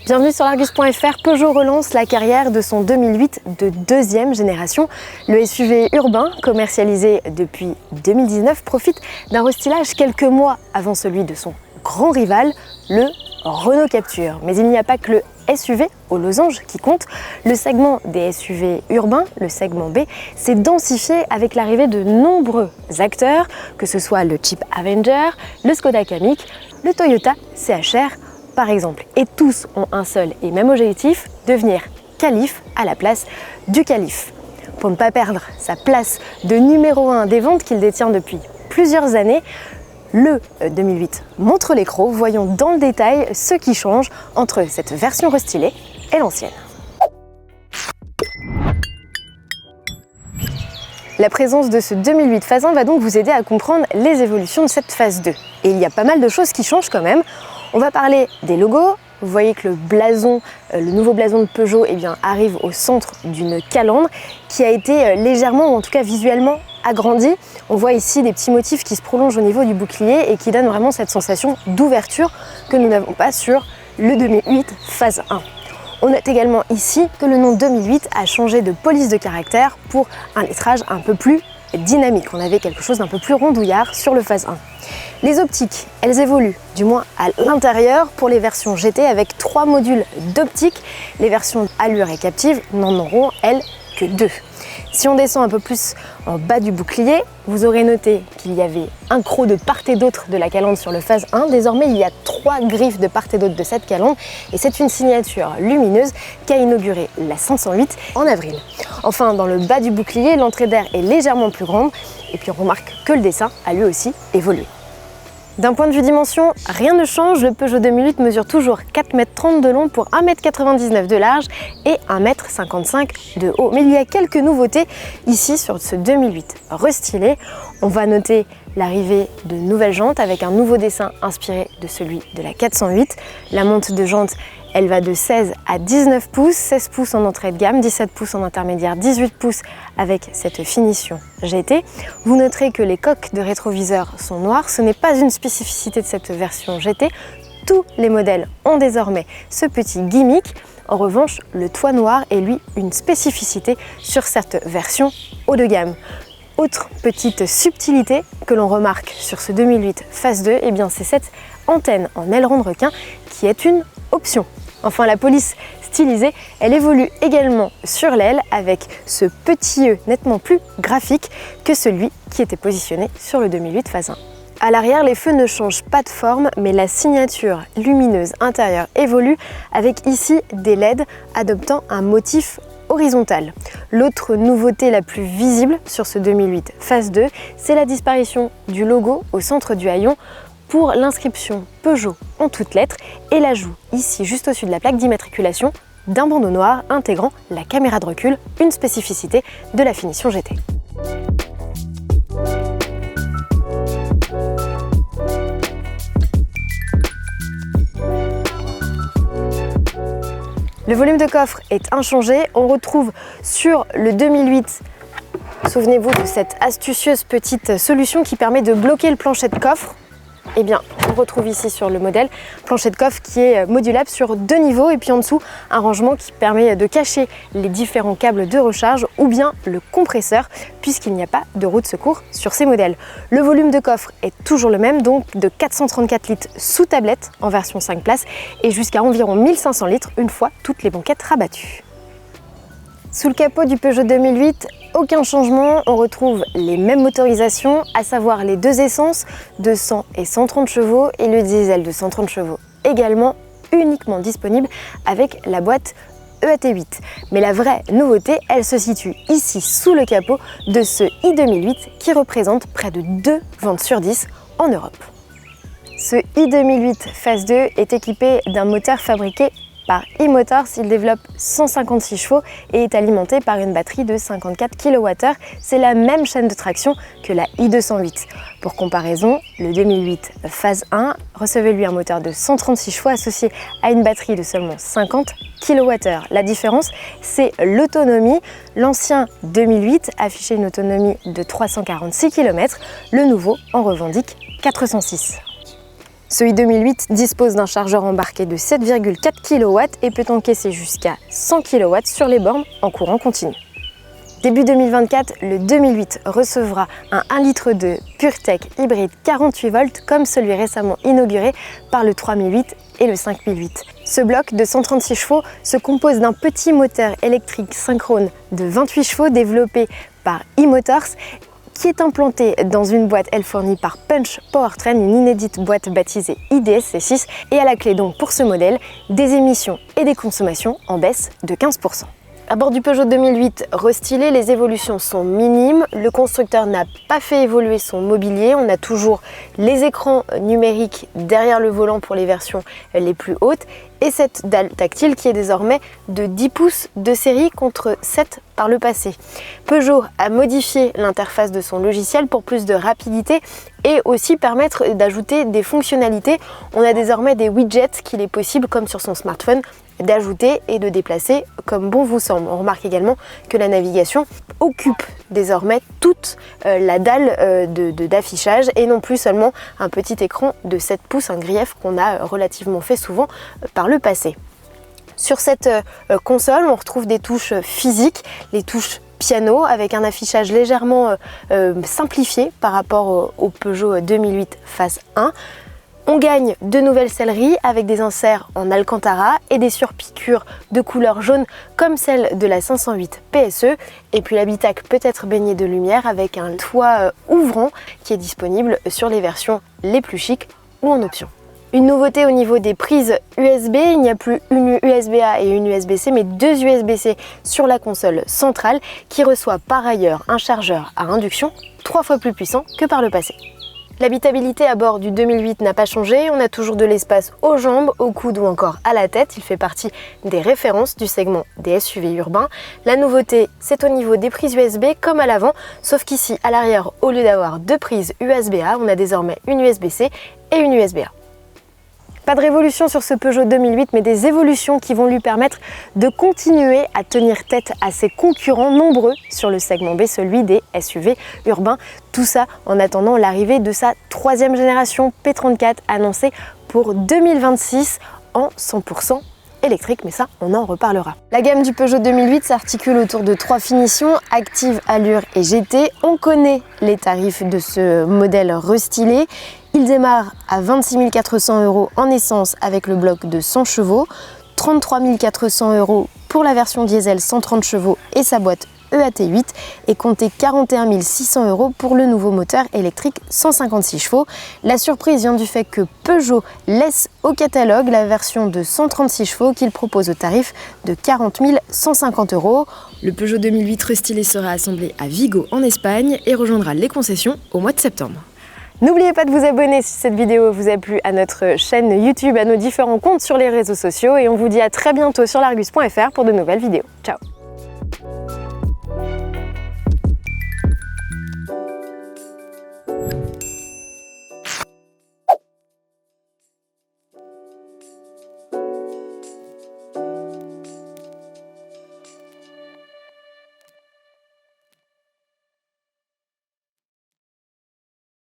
Bienvenue sur l'Argus.fr. Peugeot relance la carrière de son 2008 de deuxième génération. Le SUV urbain, commercialisé depuis 2019, profite d'un restylage quelques mois avant celui de son grand rival, le Renault Captur. Mais il n'y a pas que le SUV aux losanges qui compte. Le segment des SUV urbains, le segment B, s'est densifié avec l'arrivée de nombreux acteurs, que ce soit le Jeep Avenger, le Skoda Kamiq, le Toyota CHR par exemple. Et tous ont un seul et même objectif, devenir qualif à la place du qualif. Pour ne pas perdre sa place de numéro 1 des ventes qu'il détient depuis plusieurs années, le 2008 montre les crocs. Voyons dans le détail ce qui change entre cette version restylée et l'ancienne. La présence de ce 2008 phase 1 va donc vous aider à comprendre les évolutions de cette phase 2. Et il y a pas mal de choses qui changent quand même. On va parler des logos. Vous voyez que le blason, le nouveau blason de Peugeot arrive au centre d'une calandre qui a été légèrement, ou en tout cas visuellement, agrandie. On voit ici des petits motifs qui se prolongent au niveau du bouclier et qui donnent vraiment cette sensation d'ouverture que nous n'avons pas sur le 2008 phase 1. On note également ici que le nom 2008 a changé de police de caractère pour un lettrage un peu plus dynamique. On avait quelque chose d'un peu plus rondouillard sur le phase 1. Les optiques, elles évoluent, du moins à l'intérieur, pour les versions GT avec 3 modules d'optique. Les versions Allure et Captive n'en auront, elles, que 2. Si on descend un peu plus en bas du bouclier, vous aurez noté qu'il y avait un croc de part et d'autre de la calandre sur le phase 1. Désormais, il y a 3 griffes de part et d'autre de cette calandre et c'est une signature lumineuse qu'a inaugurée la 508 en avril. Enfin, dans le bas du bouclier, l'entrée d'air est légèrement plus grande et puis on remarque que le dessin a lui aussi évolué. D'un point de vue dimension, rien ne change, le Peugeot 2008 mesure toujours 4,30 m de long pour 1,99 m de large et 1,55 m de haut. Mais il y a quelques nouveautés ici sur ce 2008 restylé. On va noter l'arrivée de nouvelles jantes avec un nouveau dessin inspiré de celui de la 408. La monte de jantes, elle va de 16 à 19 pouces, 16 pouces en entrée de gamme, 17 pouces en intermédiaire, 18 pouces avec cette finition GT. Vous noterez que les coques de rétroviseur sont noires. Ce n'est pas une spécificité de cette version GT. Tous les modèles ont désormais ce petit gimmick. En revanche, le toit noir est lui une spécificité sur cette version haut de gamme. Autre petite subtilité que l'on remarque sur ce 2008 phase 2, c'est cette antenne en aileron de requin qui est une option. Enfin, la police stylisée, elle évolue également sur l'aile avec ce petit E nettement plus graphique que celui qui était positionné sur le 2008 phase 1. À l'arrière, les feux ne changent pas de forme, mais la signature lumineuse intérieure évolue avec ici des LED adoptant un motif horizontal. L'autre nouveauté la plus visible sur ce 2008 phase 2, c'est la disparition du logo au centre du haillon pour l'inscription Peugeot en toutes lettres et l'ajout ici juste au-dessus de la plaque d'immatriculation d'un bandeau noir intégrant la caméra de recul, une spécificité de la finition GT. Le volume de coffre est inchangé. On retrouve sur le 2008, souvenez-vous de cette astucieuse petite solution qui permet de bloquer le plancher de coffre. On retrouve ici sur le modèle plancher de coffre qui est modulable sur 2 niveaux et puis en dessous un rangement qui permet de cacher les différents câbles de recharge ou bien le compresseur puisqu'il n'y a pas de roue de secours sur ces modèles. Le volume de coffre est toujours le même, donc de 434 litres sous tablette en version 5 places et jusqu'à environ 1500 litres une fois toutes les banquettes rabattues. Sous le capot du Peugeot 2008, aucun changement, on retrouve les mêmes motorisations, à savoir les 2 essences de 100 et 130 chevaux et le diesel de 130 chevaux également uniquement disponible avec la boîte EAT8. Mais la vraie nouveauté, elle se situe ici sous le capot de ce i2008 qui représente près de 2 ventes sur 10 en Europe. Ce i2008 phase 2 est équipé d'un moteur fabriqué par e-motors. Il développe 156 chevaux et est alimenté par une batterie de 54 kWh. C'est la même chaîne de traction que la i208. Pour comparaison, le 2008 phase 1 recevait lui un moteur de 136 chevaux associé à une batterie de seulement 50 kWh. La différence, c'est l'autonomie. L'ancien 2008 affichait une autonomie de 346 km, le nouveau en revendique 406. Ce i2008 dispose d'un chargeur embarqué de 7,4 kW et peut encaisser jusqu'à 100 kW sur les bornes en courant continu. Début 2024, le 2008 recevra un 1,2 litre de PureTech hybride 48 volts comme celui récemment inauguré par le 3008 et le 5008. Ce bloc de 136 chevaux se compose d'un petit moteur électrique synchrone de 28 chevaux développé par e-Motors qui est implanté dans une boîte fournie par Punch Powertrain, une inédite boîte baptisée IDS C6 et à la clé donc pour ce modèle des émissions et des consommations en baisse de 15%. À bord du Peugeot 2008 restylé, les évolutions sont minimes. Le constructeur n'a pas fait évoluer son mobilier. On a toujours les écrans numériques derrière le volant pour les versions les plus hautes et cette dalle tactile qui est désormais de 10 pouces de série contre 7 par le passé. Peugeot a modifié l'interface de son logiciel pour plus de rapidité et aussi permettre d'ajouter des fonctionnalités. On a désormais des widgets qu'il est possible, comme sur son smartphone, d'ajouter et de déplacer comme bon vous semble. On remarque également que la navigation occupe désormais toute la dalle d'affichage et non plus seulement un petit écran de 7 pouces, un grief qu'on a relativement fait souvent par le passé. Sur cette console, on retrouve des touches physiques, les touches piano avec un affichage légèrement simplifié par rapport au Peugeot 2008 Phase 1. On gagne de nouvelles selleries avec des inserts en alcantara et des surpiqûres de couleur jaune comme celle de la 508 PSE. Et puis l'habitacle peut être baigné de lumière avec un toit ouvrant qui est disponible sur les versions les plus chics ou en option. Une nouveauté au niveau des prises USB, il n'y a plus une USB-A et une USB-C mais deux USB-C sur la console centrale qui reçoit par ailleurs un chargeur à induction 3 fois plus puissant que par le passé. L'habitabilité à bord du 2008 n'a pas changé, on a toujours de l'espace aux jambes, aux coudes ou encore à la tête. Il fait partie des références du segment des SUV urbains. La nouveauté, c'est au niveau des prises USB comme à l'avant, sauf qu'ici à l'arrière, au lieu d'avoir deux prises USB-A, on a désormais une USB-C et une USB-A. Pas de révolution sur ce Peugeot 2008, mais des évolutions qui vont lui permettre de continuer à tenir tête à ses concurrents nombreux sur le segment B, celui des SUV urbains. Tout ça en attendant l'arrivée de sa troisième génération P34 annoncée pour 2026 en 100% électrique, mais ça, on en reparlera. La gamme du Peugeot 2008 s'articule autour de 3 finitions, Active, Allure et GT. On connaît les tarifs de ce modèle restylé. Il démarre à 26 400 € en essence avec le bloc de 100 chevaux, 33 400 € pour la version diesel 130 chevaux et sa boîte EAT8 et comptez 41 600 € pour le nouveau moteur électrique 156 chevaux. La surprise vient du fait que Peugeot laisse au catalogue la version de 136 chevaux qu'il propose au tarif de 40 150 €. Le Peugeot 2008 restylé sera assemblé à Vigo en Espagne et rejoindra les concessions au mois de septembre. N'oubliez pas de vous abonner si cette vidéo vous a plu à notre chaîne YouTube, à nos différents comptes sur les réseaux sociaux et on vous dit à très bientôt sur largus.fr pour de nouvelles vidéos. Ciao!